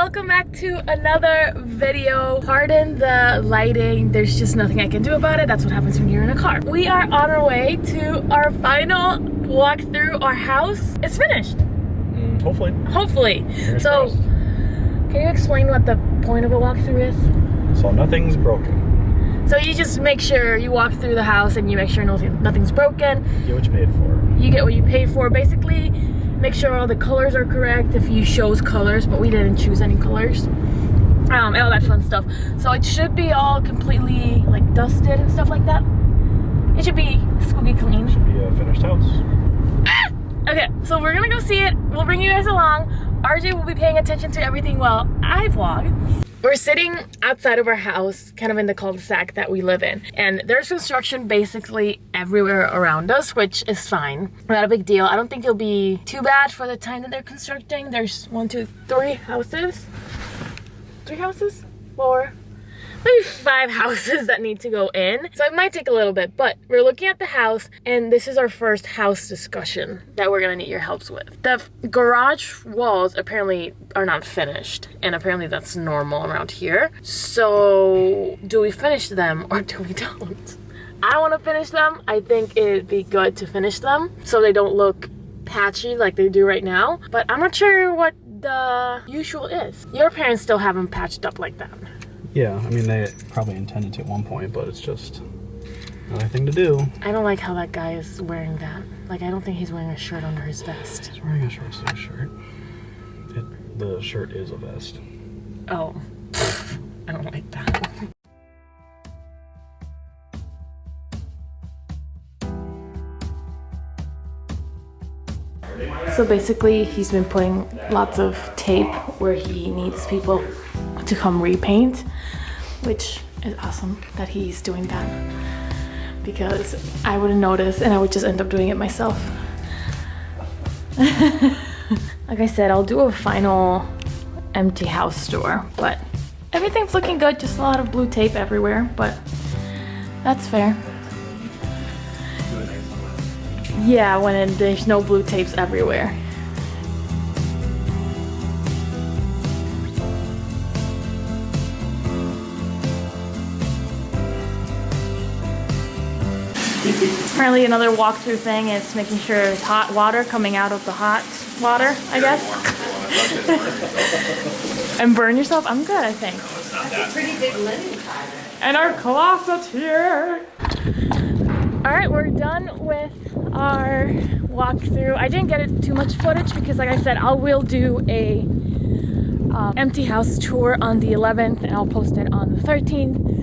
welcome back to another video. Pardon the lighting, there's just nothing I can do about it. That's what happens when you're in a car. We are on our way to our final walk through our house. It's finished. Hopefully. So can you explain what the point of a walkthrough is? So nothing's broken. So you just make sure you walk through the house and you make sure nothing's broken. You get what you paid for. You get what you paid for. Basically, make sure all the colors are correct if you chose colors, but we didn't choose any colors. And all that fun stuff. So it should be all completely like dusted and stuff like that. It should be squeaky clean. Should be a finished house. Okay, so we're gonna go see it. We'll bring you guys along. RJ will be paying attention to everything while I vlog. We're sitting outside of our house, kind of in the cul-de-sac that we live in. And there's construction basically everywhere around us, which is fine. Not a big deal. I don't think it'll be too bad for the time that they're constructing. There's 3 houses. 3 houses? 4? Maybe 5 houses that need to go in. So it might take a little bit, but we're looking at the house and this is our first house discussion that we're gonna need your help with. The garage walls apparently are not finished, and apparently that's normal around here. So do we finish them or do we don't? I wanna finish them. I think it'd be good to finish them so they don't look patchy like they do right now, but I'm not sure what the usual is. Your parents still have them patched up like that. Yeah, I mean, they probably intended to at one point, but it's just another thing to do. I don't like how that guy is wearing that. Like, I don't think he's wearing a shirt under his vest. He's wearing a short-sleeve shirt. The shirt is a vest. Oh, I don't like that. So basically, he's been putting lots of tape where he needs people to come repaint, which is awesome that he's doing that, because I wouldn't notice and I would just end up doing it myself. Like I said, I'll do a final empty house tour, but everything's looking good, just a lot of blue tape everywhere, but that's fair. Yeah, when there's no blue tapes everywhere. Apparently another walkthrough thing is making sure there's hot water coming out of the hot water, I guess. And burn yourself? I'm good, I think. That's a pretty big linen fiber. And our closet here. Alright, we're done with our walkthrough. I didn't get too much footage because, like I said, I will do a empty house tour on the 11th and I'll post it on the 13th.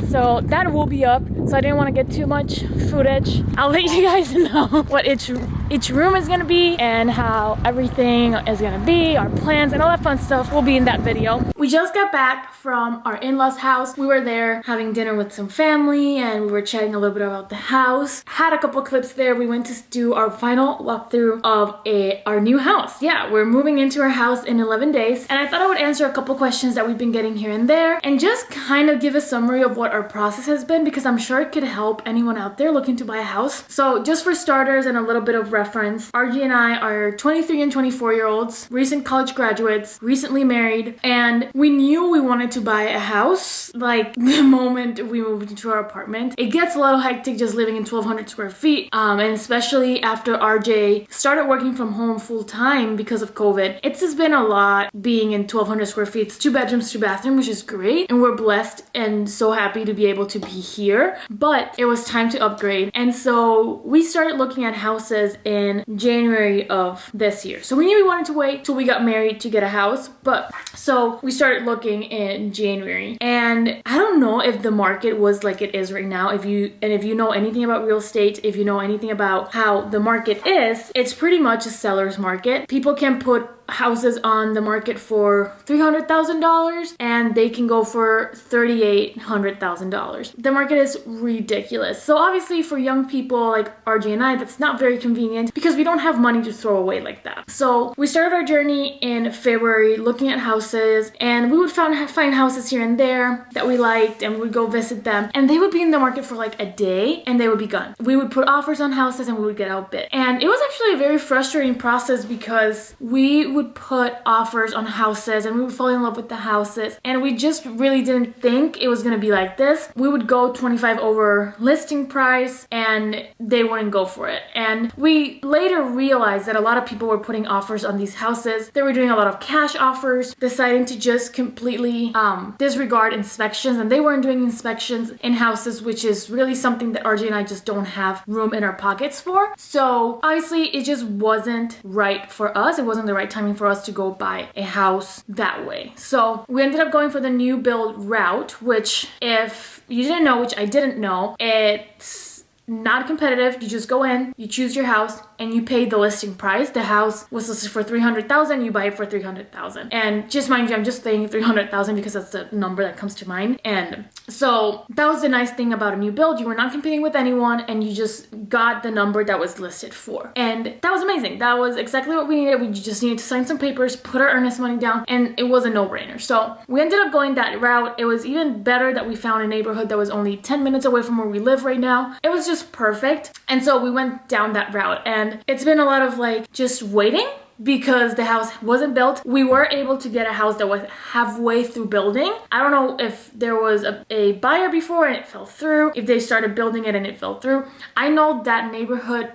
So that will be up. So I didn't want to get too much footage. I'll let you guys know what each room is gonna be and how everything is gonna be, our plans and all that fun stuff will be in that video. We just got back from our in-laws house. We were there having dinner with some family and we were chatting a little bit about the house. Had a couple clips there. We went to do our final walkthrough of our new house. Yeah, we're moving into our house in 11 days and I thought I would answer a couple questions that we've been getting here and there and just kind of give a summary of what our process has been, because I'm sure it could help anyone out there looking to buy a house. So just for starters and a little bit of reference, RG and I are 23 and 24-year-olds, recent college graduates, recently married, and we knew we wanted to buy a house like the moment we moved into our apartment. It gets a little hectic just living in 1,200 square feet, and especially after RJ started working from home full-time because of COVID. It's just been a lot being in 1,200 square feet. It's 2 bedrooms, 2 bathrooms, which is great, and we're blessed and so happy to be able to be here, but it was time to upgrade. And so we started looking at houses in January of this year. So we knew we wanted to wait till we got married to get a house, but so we started looking in January. And I don't know if the market was like it is right now. If you know anything about real estate, if you know anything about how the market is, it's pretty much a seller's market. People can put houses on the market for $300,000 and they can go for $3,800,000. The market is ridiculous. So obviously for young people like RJ and I, that's not very convenient because we don't have money to throw away like that. So we started our journey in February looking at houses, and we would find houses here and there that we liked, and we would go visit them, and they would be in the market for like a day and they would be gone. We would put offers on houses and we would get outbid. And it was actually a very frustrating process because we would put offers on houses and we would fall in love with the houses, and we just really didn't think it was gonna be like this. We would go 25 over listing price and they wouldn't go for it. And we later realized that a lot of people were putting offers on these houses. They were doing a lot of cash offers, deciding to just completely disregard inspections, and they weren't doing inspections in houses, which is really something that RJ and I just don't have room in our pockets for. So obviously it just wasn't right for us. It wasn't the right timing for us to go buy a house that way. So we ended up going for the new build route, which, if you didn't know, which I didn't know, it's not competitive. You just go in, you choose your house, and you pay the listing price. The house was listed for $300,000, you buy it for $300,000. And just mind you, I'm just saying $300,000 because that's the number that comes to mind. And so that was the nice thing about a new build. You were not competing with anyone, and you just got the number that was listed for. And that was amazing. That was exactly what we needed. We just needed to sign some papers, put our earnest money down, and it was a no-brainer. So we ended up going that route. It was even better that we found a neighborhood that was only 10 minutes away from where we live right now. It was just perfect. And so we went down that route, and it's been a lot of like just waiting because the house wasn't built. We were able to get a house that was halfway through building. I don't know if there was a buyer before and it fell through, if they started building it and it fell through. I know that neighborhood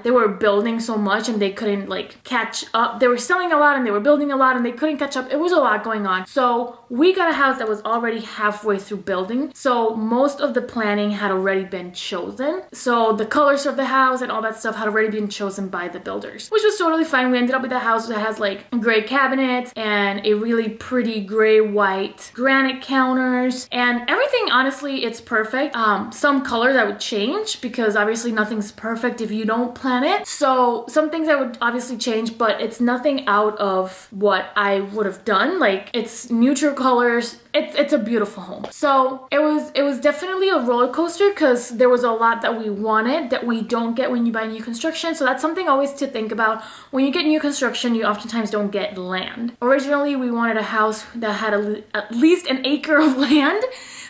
they were building so much and they couldn't like catch up. They were selling a lot and they were building a lot and they couldn't catch up. It was a lot going on. So we got a house that was already halfway through building. So most of the planning had already been chosen. So the colors of the house and all that stuff had already been chosen by the builders, which was totally fine. We ended up with a house that has like gray cabinets and a really pretty gray white granite counters, and everything, honestly, it's perfect. Some colors I would change because obviously nothing's perfect if you don't plan it. So some things I would obviously change, but it's nothing out of what I would have done. Like, it's neutral colors. It's a beautiful home. So it was definitely a roller coaster because there was a lot that we wanted that we don't get when you buy new construction. So that's something always to think about. When you get new construction, you oftentimes don't get land. Originally, we wanted a house that had at least an acre of land.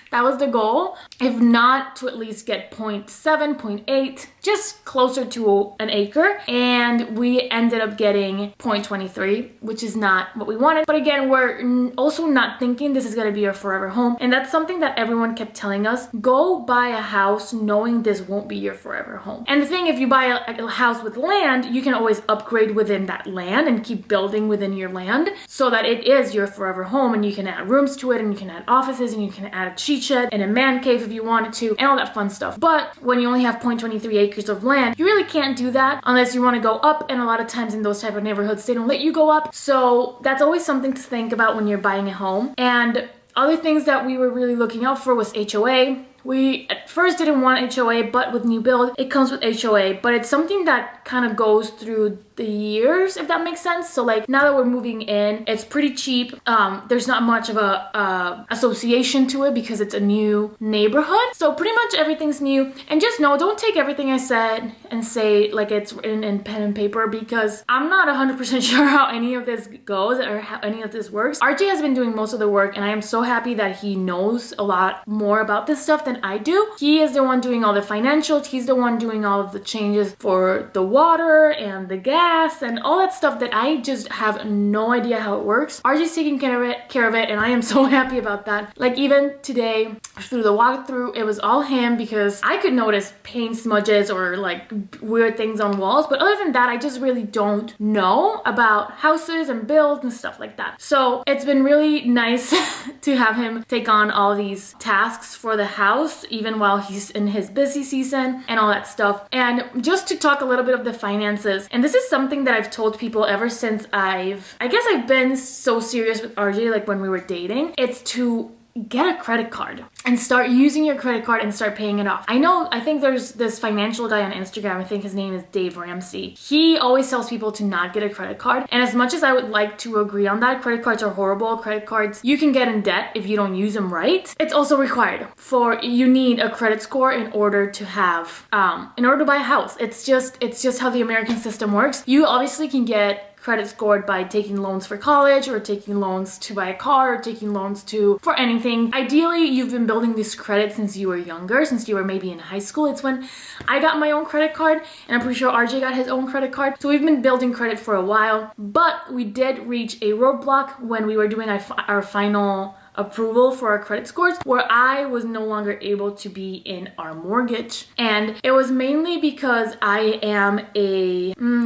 That was the goal. If not, to at least get 0.7, 0.8, just closer to an acre. And we ended up getting 0.23, which is not what we wanted. But again, we're also not thinking this is gonna be our forever home. And that's something that everyone kept telling us. Go buy a house knowing this won't be your forever home. And the thing, if you buy a house with land, you can always upgrade within that land and keep building within your land so that it is your forever home, and you can add rooms to it, and you can add offices, and you can add a cheat shed and a man cave if you wanted to, and all that fun stuff. But when you only have 0.23 acres of land, you really can't do that unless you want to go up, and a lot of times in those type of neighborhoods, they don't let you go up. So that's always something to think about when you're buying a home. And other things that we were really looking out for was HOA. We at first didn't want HOA, but with new build, it comes with HOA, but it's something that kind of goes through the years, if that makes sense. So like now that we're moving in, it's pretty cheap. There's not much of a association to it because it's a new neighborhood. So pretty much everything's new. And just know, don't take everything I said and say like it's written in pen and paper, because I'm not 100% sure how any of this goes or how any of this works. RJ has been doing most of the work, and I am so happy that he knows a lot more about this stuff than I do. He is the one doing all the financials. He's the one doing all of the changes for the water and the gas and all that stuff that I just have no idea how it works. RJ's taking care of it, and I am so happy about that. Like even today through the walkthrough, it was all him, because I could notice paint smudges or like weird things on walls, but other than that, I just really don't know about houses and builds and stuff like that. So it's been really nice to have him take on all these tasks for the house, even while he's in his busy season and all that stuff. And just to talk a little bit of the finances, and this is something that I've told people ever since I guess I've been so serious with RJ, like when we were dating, it's to get a credit card and start using your credit card and start paying it off. I think there's this financial guy on Instagram, I think his name is Dave Ramsey. He always tells people to not get a credit card. And as much as I would like to agree on that, credit cards are horrible. Credit cards, you can get in debt if you don't use them right. It's also required you need a credit score in order to buy a house. It's just how the American system works. You obviously can get credit scored by taking loans for college or taking loans to buy a car or taking loans for anything. Ideally, you've been building this credit since you were younger, since you were maybe in high school. It's when I got my own credit card, and I'm pretty sure RJ got his own credit card. So we've been building credit for a while, but we did reach a roadblock when we were doing our final approval for our credit scores, where I was no longer able to be in our mortgage. And it was mainly because I am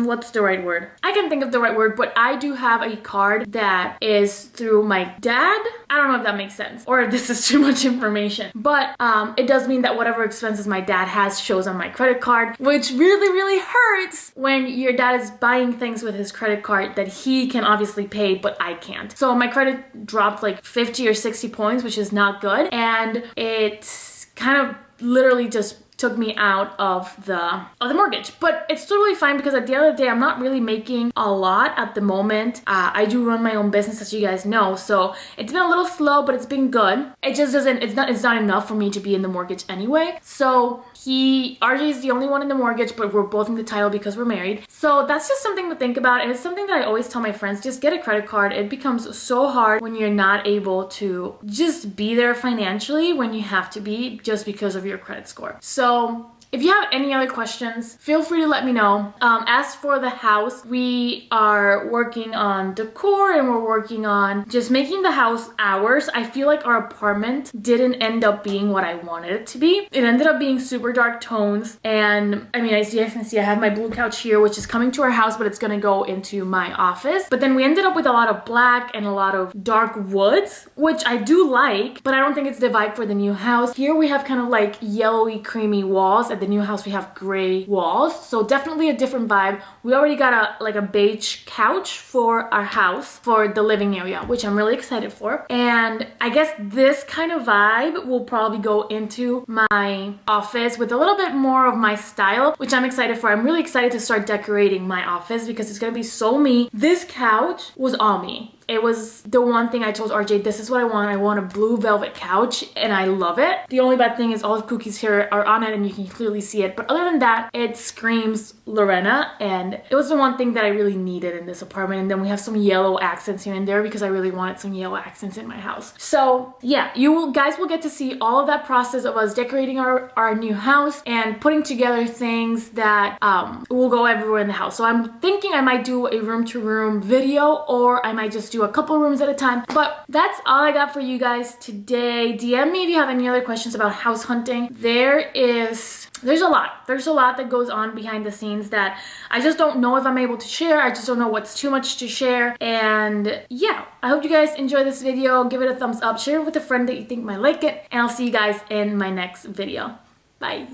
what's the right word? I can think of the right word, but I do have a card that is through my dad. I don't know if that makes sense or if this is too much information, but it does mean that whatever expenses my dad has shows on my credit card, which really hurts when your dad is buying things with his credit card that he can obviously pay, but I can't. So my credit dropped like 50 or 60 points, which is not good, and it kind of literally just took me out of the mortgage. But it's totally fine because at the end of the day, I'm not really making a lot at the moment. I do run my own business, as you guys know, so it's been a little slow, but it's been good. It just doesn't, it's not enough for me to be in the mortgage anyway. So RJ is the only one in the mortgage, but we're both in the title because we're married. So that's just something to think about. And it's something that I always tell my friends, just get a credit card. It becomes so hard when you're not able to just be there financially when you have to be, just because of your credit score. So if you have any other questions, feel free to let me know. As for the house, we are working on decor and we're working on just making the house ours. I feel like our apartment didn't end up being what I wanted it to be. It ended up being super dark tones. And I mean, as you guys can see, I have my blue couch here, which is coming to our house, but it's gonna go into my office. But then we ended up with a lot of black and a lot of dark woods, which I do like, but I don't think it's the vibe for the new house. Here we have kind of like yellowy, creamy walls. At the new house we have gray walls, so definitely a different vibe. We already got a beige couch for our house for the living area, which I'm really excited for. And I guess this kind of vibe will probably go into my office with a little bit more of my style, which I'm excited for. I'm really excited to start decorating my office because it's gonna be so me. This couch was all me. It was the one thing I told RJ, this is what I want. I want a blue velvet couch and I love it. The only bad thing is all the cookies here are on it and you can clearly see it. But other than that, it screams Lorena, and it was the one thing that I really needed in this apartment. And then we have some yellow accents here and there because I really wanted some yellow accents in my house. So yeah, guys will get to see all of that process of us decorating our new house and putting together things that will go everywhere in the house. So I'm thinking I might do a room to room video, or I might just do a couple rooms at a time. But that's all I got for you guys today. DM me if you have any other questions about house hunting. There's a lot that goes on behind the scenes that I just don't know if I'm able to share. I just don't know what's too much to share. And yeah, I hope you guys enjoy this video. Give it a thumbs up, share it with a friend that you think might like it, and I'll see you guys in my next video. Bye.